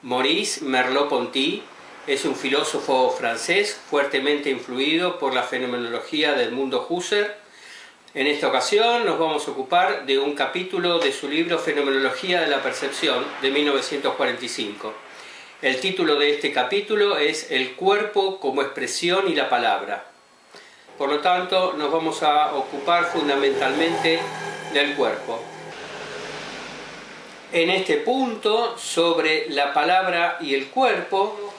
Maurice Merleau-Ponty es un filósofo francés fuertemente influido por la fenomenología del mundo Husserl. En esta ocasión nos vamos a ocupar de un capítulo de su libro Fenomenología de la Percepción, de 1945. El título de este capítulo es El cuerpo como expresión y la palabra. Por lo tanto, nos vamos a ocupar fundamentalmente del cuerpo. En este punto, sobre la palabra y el cuerpo,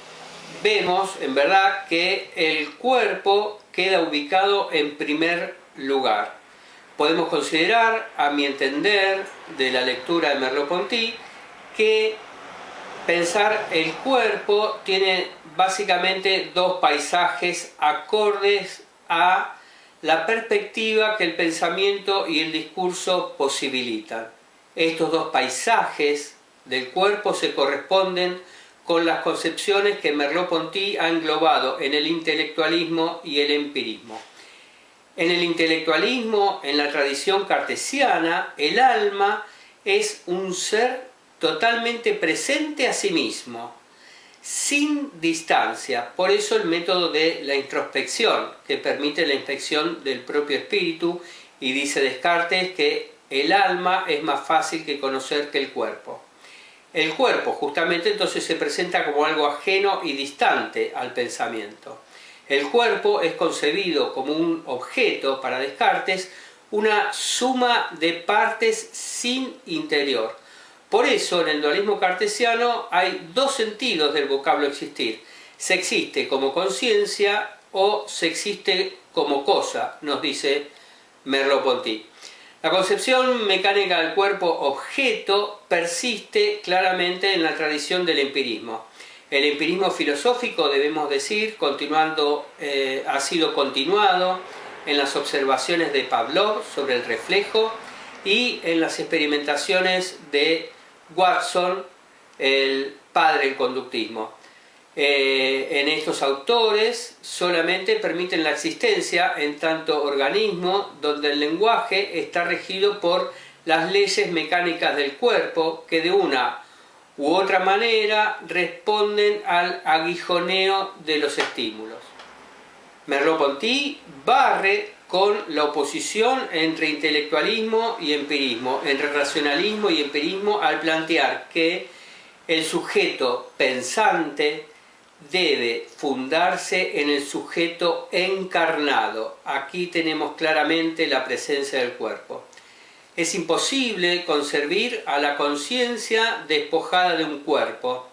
vemos en verdad que el cuerpo queda ubicado en primer lugar. Podemos considerar, a mi entender, de la lectura de Merleau-Ponty, que pensar el cuerpo tiene básicamente dos paisajes acordes a la perspectiva que el pensamiento y el discurso posibilitan. Estos dos paisajes del cuerpo se corresponden con las concepciones que Merleau-Ponty ha englobado en el intelectualismo y el empirismo. En el intelectualismo, en la tradición cartesiana, el alma es un ser totalmente presente a sí mismo, sin distancia. Por eso el método de la introspección, que permite la inspección del propio espíritu, y dice Descartes que el alma es más fácil que conocer que el cuerpo. El cuerpo justamente entonces se presenta como algo ajeno y distante al pensamiento. El cuerpo es concebido como un objeto para Descartes, una suma de partes sin interior. Por eso en el dualismo cartesiano hay dos sentidos del vocablo existir. Se existe como conciencia o se existe como cosa, nos dice Merleau-Ponty. La concepción mecánica del cuerpo objeto persiste claramente en la tradición del empirismo. El empirismo filosófico, debemos decir, ha sido continuado en las observaciones de Pavlov sobre el reflejo y en las experimentaciones de Watson, el padre del conductismo. En estos autores solamente permiten la existencia en tanto organismo donde el lenguaje está regido por las leyes mecánicas del cuerpo que de una u otra manera responden al aguijoneo de los estímulos. Merleau-Ponty barre con la oposición entre intelectualismo y empirismo, entre racionalismo y empirismo, al plantear que el sujeto pensante debe fundarse en el sujeto encarnado. Aquí tenemos claramente la presencia del cuerpo. Es imposible concebir a la conciencia despojada de un cuerpo,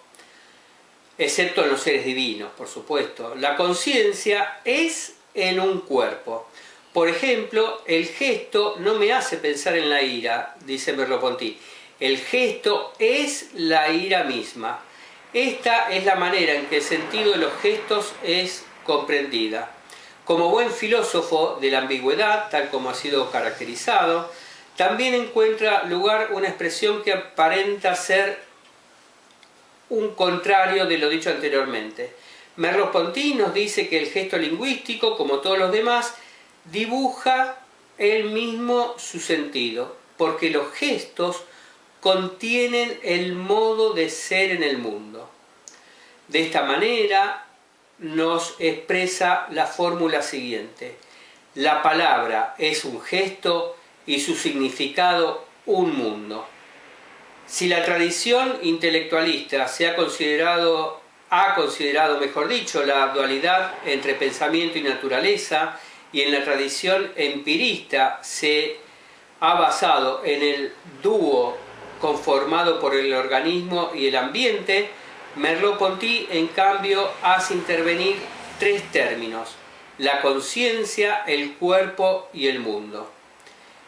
excepto en los seres divinos, por supuesto. La conciencia es en un cuerpo. Por ejemplo, el gesto no me hace pensar en la ira, dice Merleau-Ponty. El gesto es la ira misma. Esta es la manera en que el sentido de los gestos es comprendida. Como buen filósofo de la ambigüedad, tal como ha sido caracterizado, también encuentra lugar una expresión que aparenta ser un contrario de lo dicho anteriormente. Merleau-Ponty nos dice que el gesto lingüístico, como todos los demás, dibuja él mismo su sentido, porque los gestos contienen el modo de ser en el mundo. De esta manera nos expresa la fórmula siguiente: la palabra es un gesto y su significado un mundo. Si la tradición intelectualista ha considerado, mejor dicho, la dualidad entre pensamiento y naturaleza, y en la tradición empirista se ha basado en el dúo conformado por el organismo y el ambiente, Merleau-Ponty, en cambio, hace intervenir tres términos: la conciencia, el cuerpo y el mundo.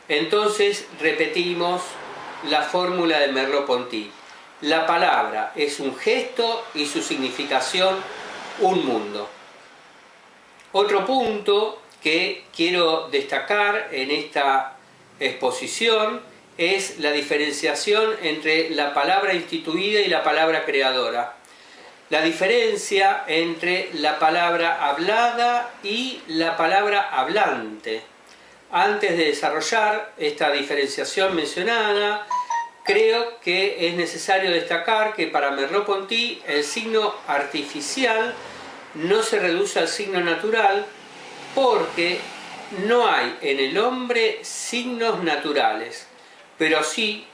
Entonces, repetimos la fórmula de Merleau-Ponty. La palabra es un gesto y su significación un mundo. Otro punto que quiero destacar en esta exposición es la diferenciación entre la palabra instituida y la palabra creadora. La diferencia entre la palabra hablada y la palabra hablante. Antes de desarrollar esta diferenciación mencionada, creo que es necesario destacar que para Merleau-Ponty el signo artificial no se reduce al signo natural porque no hay en el hombre signos naturales, pero sí,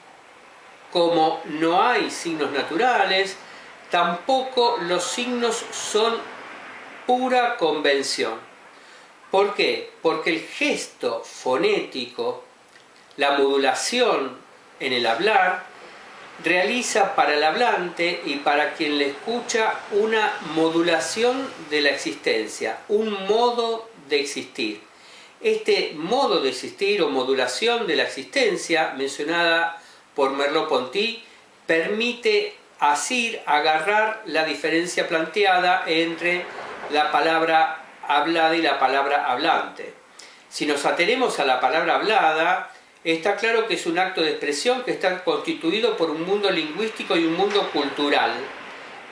como no hay signos naturales, tampoco los signos son pura convención. ¿Por qué? Porque el gesto fonético, la modulación en el hablar, realiza para el hablante y para quien le escucha una modulación de la existencia, un modo de existir. Este modo de existir o modulación de la existencia, mencionada por Merleau-Ponty, permite así agarrar la diferencia planteada entre la palabra hablada y la palabra hablante. Si nos atenemos a la palabra hablada, está claro que es un acto de expresión que está constituido por un mundo lingüístico y un mundo cultural,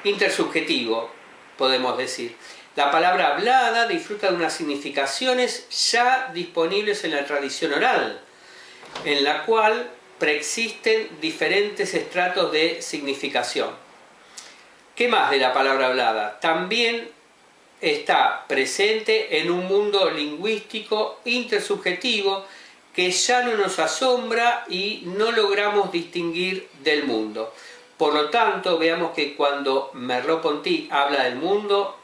intersubjetivo, podemos decir. La palabra hablada disfruta de unas significaciones ya disponibles en la tradición oral, en la cual preexisten diferentes estratos de significación. ¿Qué más de la palabra hablada? También está presente en un mundo lingüístico intersubjetivo que ya no nos asombra y no logramos distinguir del mundo. Por lo tanto, veamos que cuando Merleau-Ponty habla del mundo,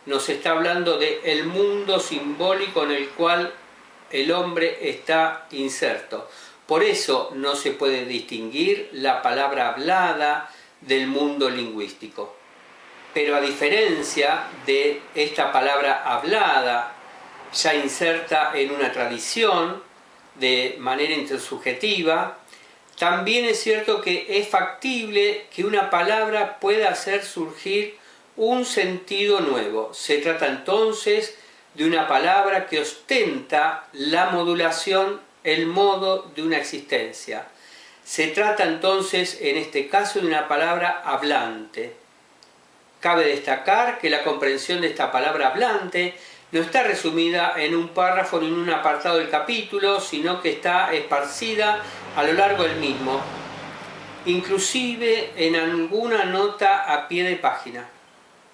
nos está hablando del mundo simbólico en el cual el hombre está inserto. Por eso no se puede distinguir la palabra hablada del mundo lingüístico. Pero a diferencia de esta palabra hablada, ya inserta en una tradición de manera intersubjetiva, también es cierto que es factible que una palabra pueda hacer surgir un sentido nuevo. Se trata entonces de una palabra que ostenta la modulación, el modo de una existencia. Se trata entonces, en este caso, de una palabra hablante. Cabe destacar que la comprensión de esta palabra hablante no está resumida en un párrafo ni en un apartado del capítulo, sino que está esparcida a lo largo del mismo, inclusive en alguna nota a pie de página,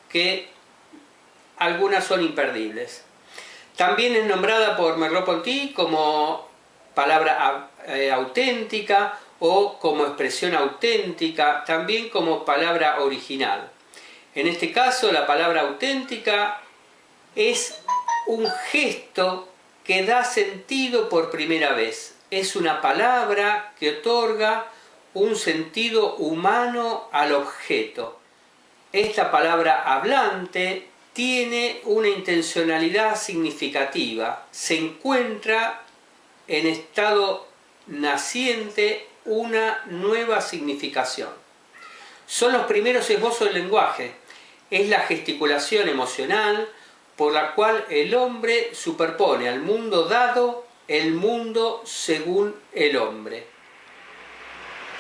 que algunas son imperdibles. También es nombrada por Merleau-Ponty como palabra auténtica o como expresión auténtica, también como palabra original. En este caso, la palabra auténtica es un gesto que da sentido por primera vez. Es una palabra que otorga un sentido humano al objeto. Esta palabra hablante tiene una intencionalidad significativa. Se encuentra en estado naciente una nueva significación. Son los primeros esbozos del lenguaje. Es la gesticulación emocional por la cual el hombre superpone al mundo dado el mundo según el hombre.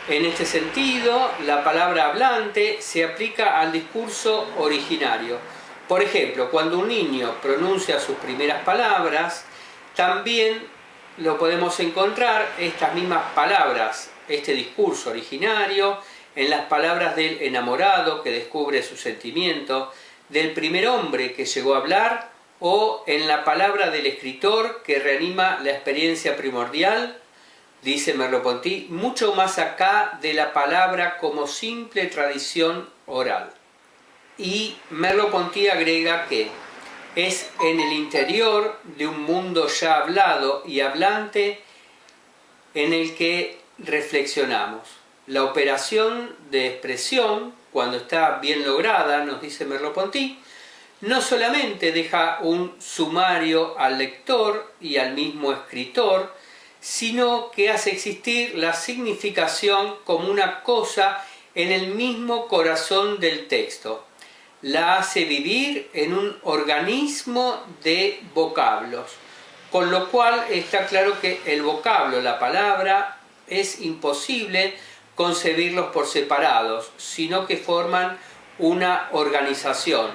En este sentido, la palabra hablante se aplica al discurso originario. Por ejemplo, cuando un niño pronuncia sus primeras palabras, también lo podemos encontrar estas mismas palabras, este discurso originario, en las palabras del enamorado que descubre su sentimiento, del primer hombre que llegó a hablar, o en la palabra del escritor que reanima la experiencia primordial, dice Merleau-Ponty, mucho más acá de la palabra como simple tradición oral. Y Merleau-Ponty agrega que es en el interior de un mundo ya hablado y hablante en el que reflexionamos. La operación de expresión, cuando está bien lograda, nos dice Merleau-Ponty, no solamente deja un sumario al lector y al mismo escritor, sino que hace existir la significación como una cosa en el mismo corazón del texto. La hace vivir en un organismo de vocablos, con lo cual está claro que el vocablo, la palabra, es imposible concebirlos por separados, sino que forman una organización.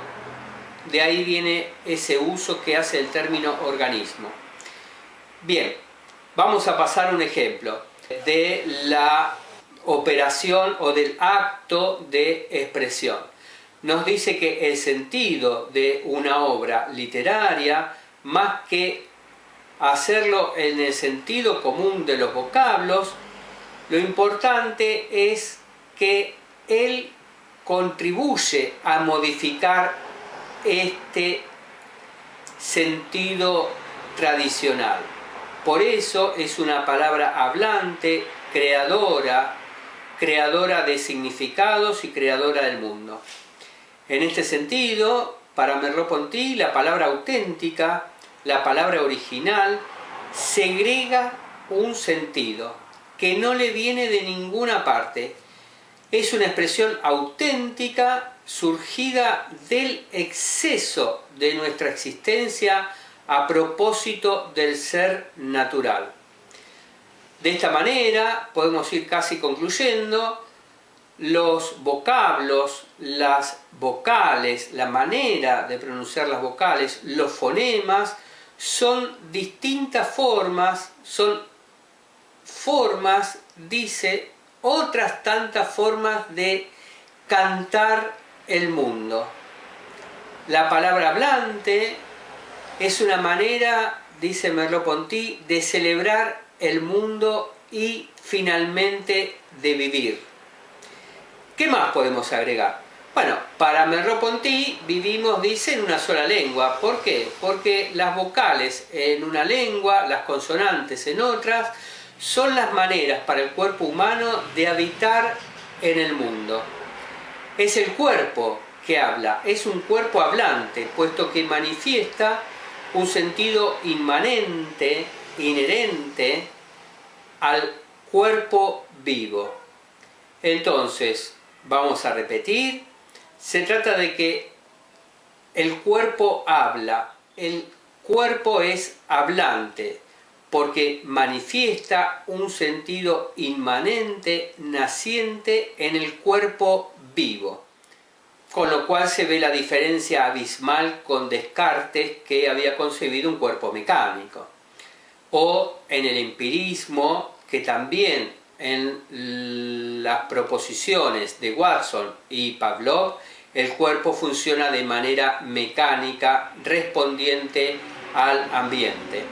De ahí viene ese uso que hace el término organismo. Bien, vamos a pasar un ejemplo de la operación o del acto de expresión. Nos dice que el sentido de una obra literaria, más que hacerlo en el sentido común de los vocablos, lo importante es que él contribuye a modificar este sentido tradicional. Por eso es una palabra hablante, creadora de significados y creadora del mundo. En este sentido, para Merleau-Ponty, la palabra auténtica, la palabra original, segrega un sentido que no le viene de ninguna parte. Es una expresión auténtica surgida del exceso de nuestra existencia a propósito del ser natural. De esta manera podemos ir casi concluyendo. Los vocablos, las vocales, la manera de pronunciar las vocales, los fonemas, son distintas formas, dice, otras tantas formas de cantar el mundo. La palabra hablante es una manera, dice Merleau-Ponty, de celebrar el mundo y finalmente de vivir. ¿Qué más podemos agregar? Bueno, para Merleau-Ponty vivimos, dice, en una sola lengua. ¿Por qué? Porque las vocales en una lengua, las consonantes en otras, son las maneras para el cuerpo humano de habitar en el mundo. Es el cuerpo que habla, es un cuerpo hablante, puesto que manifiesta un sentido inmanente, inherente al cuerpo vivo. Entonces, vamos a repetir, se trata de que el cuerpo habla, el cuerpo es hablante, porque manifiesta un sentido inmanente, naciente en el cuerpo vivo. Con lo cual se ve la diferencia abismal con Descartes, que había concebido un cuerpo mecánico. O en el empirismo, que también en las proposiciones de Watson y Pavlov, el cuerpo funciona de manera mecánica, respondiente al ambiente.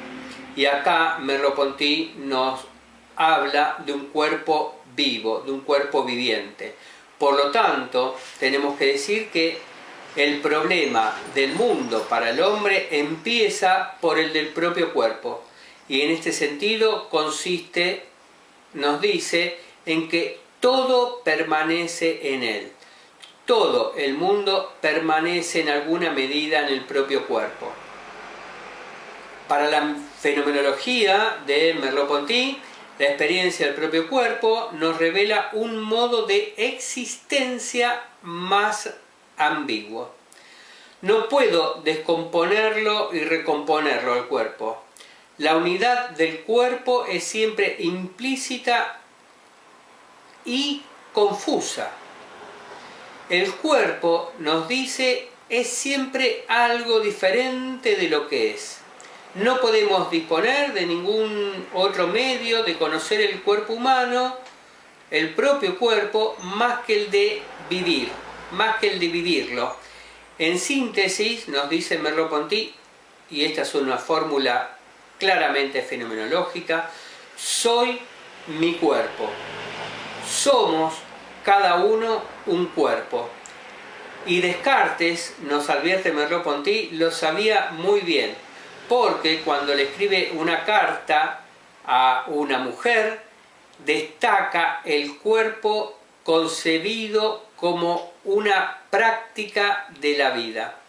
Y acá Merleau-Ponty nos habla de un cuerpo vivo, de un cuerpo viviente. Por lo tanto, tenemos que decir que el problema del mundo para el hombre empieza por el del propio cuerpo. Y en este sentido consiste, nos dice, en que todo permanece en él. Todo el mundo permanece en alguna medida en el propio cuerpo. Para la fenomenología de Merleau-Ponty, la experiencia del propio cuerpo nos revela un modo de existencia más ambiguo. No puedo descomponerlo y recomponerlo al cuerpo. La unidad del cuerpo es siempre implícita y confusa. El cuerpo, nos dice, es siempre algo diferente de lo que es. No podemos disponer de ningún otro medio de conocer el cuerpo humano, el propio cuerpo, más que el de vivir, más que el de vivirlo. En síntesis, nos dice Merleau-Ponty, y esta es una fórmula claramente fenomenológica, soy mi cuerpo. Somos cada uno un cuerpo. Y Descartes, nos advierte Merleau-Ponty, lo sabía muy bien, porque cuando le escribe una carta a una mujer, destaca el cuerpo concebido como una práctica de la vida.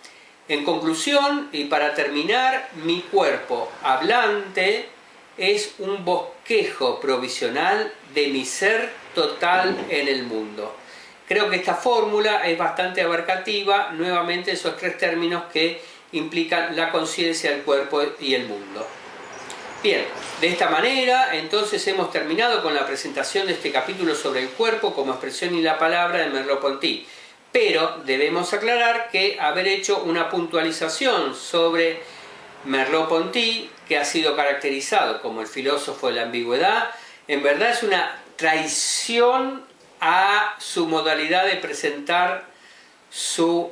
En conclusión, y para terminar, mi cuerpo hablante es un bosquejo provisional de mi ser total en el mundo. Creo que esta fórmula es bastante abarcativa, nuevamente esos tres términos que implican la conciencia del cuerpo y el mundo. Bien, de esta manera entonces hemos terminado con la presentación de este capítulo sobre el cuerpo como expresión y la palabra de Merleau-Ponty. Pero debemos aclarar que haber hecho una puntualización sobre Merleau-Ponty, que ha sido caracterizado como el filósofo de la ambigüedad, en verdad es una traición a su modalidad de presentar su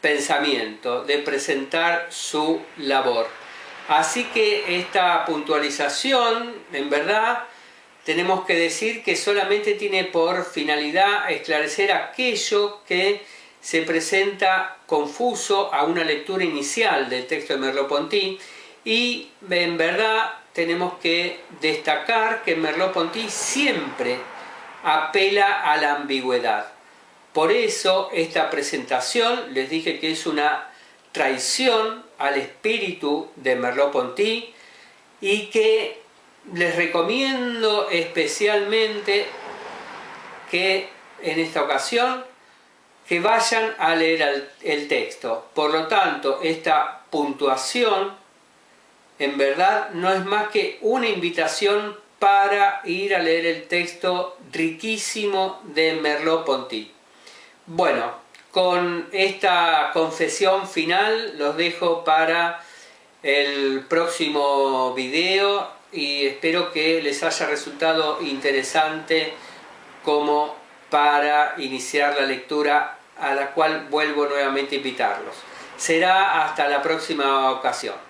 pensamiento, de presentar su labor. Así que esta puntualización, en verdad, tenemos que decir que solamente tiene por finalidad esclarecer aquello que se presenta confuso a una lectura inicial del texto de Merleau-Ponty, y en verdad tenemos que destacar que Merleau-Ponty siempre apela a la ambigüedad. Por eso esta presentación, les dije que es una traición al espíritu de Merleau-Ponty, y que les recomiendo especialmente que en esta ocasión que vayan a leer el texto. Por lo tanto, esta puntuación en verdad no es más que una invitación para ir a leer el texto riquísimo de Merleau-Ponty. Bueno, con esta confesión final los dejo para el próximo video y espero que les haya resultado interesante como para iniciar la lectura, a la cual vuelvo nuevamente a invitarlos. Será hasta la próxima ocasión.